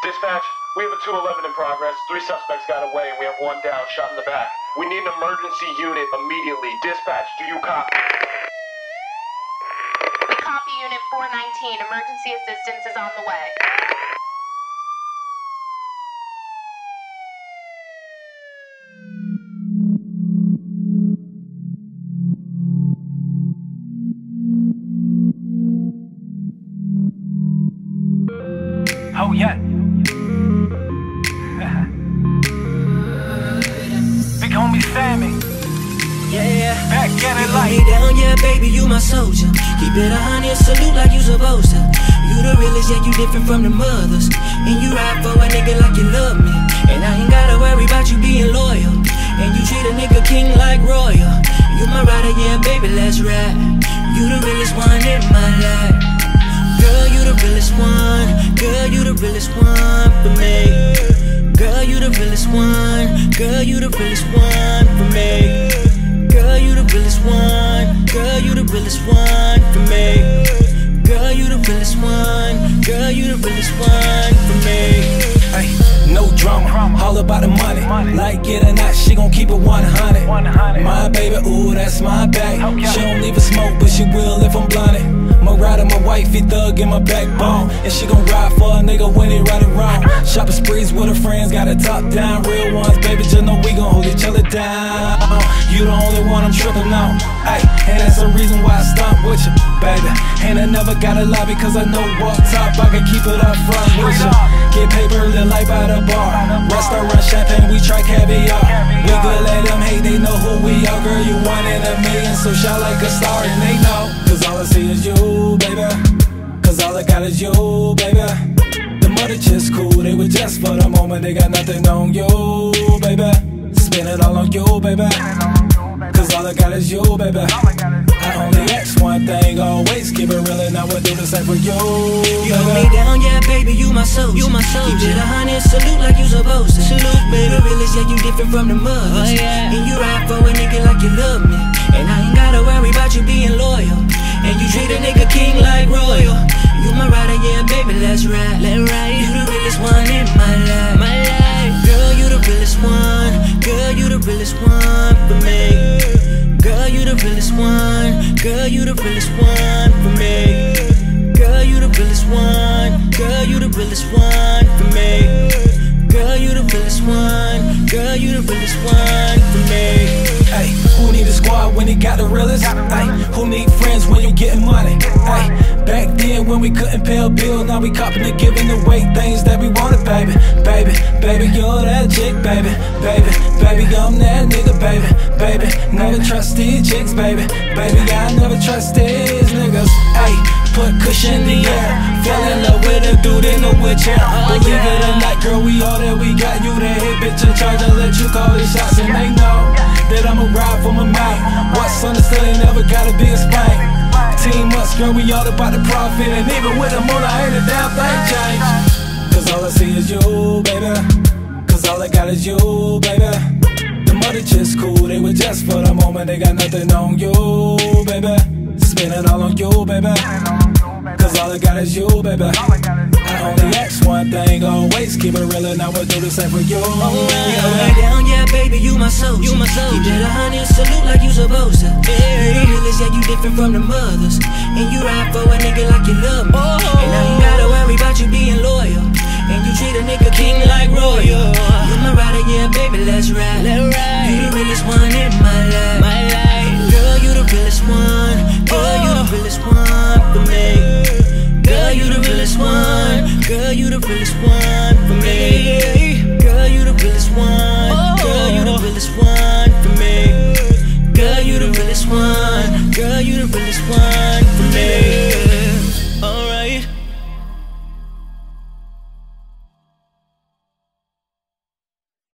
Dispatch, we have a 211 in progress. 3 suspects got away and we have 1 down, shot in the back. We need an emergency unit immediately. Dispatch, do you copy? Copy Unit 419. Emergency assistance is on the way. Oh yeah. Big homie Sammy. Yeah, back at it you like lay down, yeah, baby, you my soldier. Keep it 100, salute like you supposed to. You the realest, yeah, you different from the mothers. And you ride for a nigga like you love me. And I ain't gotta worry about you being loyal. And you treat a nigga king like royal. You my rider, yeah, baby, let's ride. You the realest one in my life. Girl, you the realest one. Girl, you the realest one for me. Girl, you the realest one. Girl, you the realest one for me. Girl, you the realest one. Girl, you the realest one for me. Girl, you the realest one. Girl, you the realest one for me. Ay, no drama, all about the money. Like it or not, she gon' keep it 100. My baby, ooh, that's my bag. She don't even smoke, but she will if I'm blinded. My rider, my wifey, thug in my backbone. And she gon' ride for a nigga when he right and wrong. Shopping sprees with her friends, got her top down. Real ones, baby, just know we gon' hold each other down. You the only one I'm tripping on. Ay, and that's the reason why I stomp with you, baby. And I never gotta lie because I know up top I can keep it up front with you. Get paper, live life by the bar. Restaurant champagne, we try caviar. We good, let them hate, they know who we are. Girl, you one in a million, so shout like a star and they know. Cause all I see is you, baby. Cause all I got is you, baby. The mother just cool, they were just for the moment. They got nothing on you, baby. Spend it all on you, baby. Cause all I got is you, baby. I only ask one thing, always keep it real, and I would do the same for you. You hold me down, yeah, baby, you my soldier. You my soldier. Keep it 100, salute like you supposed to. Salute, baby, realest, yeah, you different from the mothers. And you ride for a nigga like you love me. And I ain't gotta worry about you being loyal. And you treat a nigga king like royal. You my rider, yeah, baby, let's ride. Let's ride. You the realest one in my life. My life. Girl, you the realest one. Girl, you the realest one for me. Girl, you the realest one. Girl, you the realest one for me. Girl, you the realest one. Girl, you the realest one for me. Girl, you the realest one. Girl, you the realest one for me. Ay, who need a squad when he got the realest? Ay, who need friends when you getting money? Ay, back then when we couldn't pay a bill, now we copping and giving away things that we wanted, baby. Baby, baby, you're that chick, baby. Baby, baby, I'm that nigga, baby. Baby, never trust these chicks, baby. Baby, I never trust these niggas. Ay, put cushion in the air. Fell in love with a dude in a wheelchair. Believe it or not, girl, we all that we got. You that hit bitch in charge, I let you call the shots. And they know that I'ma ride for my mind. What's understood ain't never gotta be explained. Team us, girl, we all about the profit. And even with the motor, ain't a damn thing changed. Cause all I see is you, baby. Cause all I got is you, baby. The mother just cool, they were just for the moment. They got nothing on you, baby. Spend it all on you, baby. Cause all I got is you, baby. I only ask one thing, always keep it real, and I would do the same for you. You hold me down, yeah, baby, you my soldier. You my soldier. Keep it 100, salute like you supposed to. You the realest, yeah, you different from the mothers. And you ride for a nigga like you love me. And I ain't gotta worry about you being loyal. And you treat a nigga king like royal. You my rider, yeah, baby, let's ride. Let's ride. You the realest one in my life. My life. Girl, you the realest one. Girl, you the realest one for me. Girl, you the realest one. Girl, you the realest one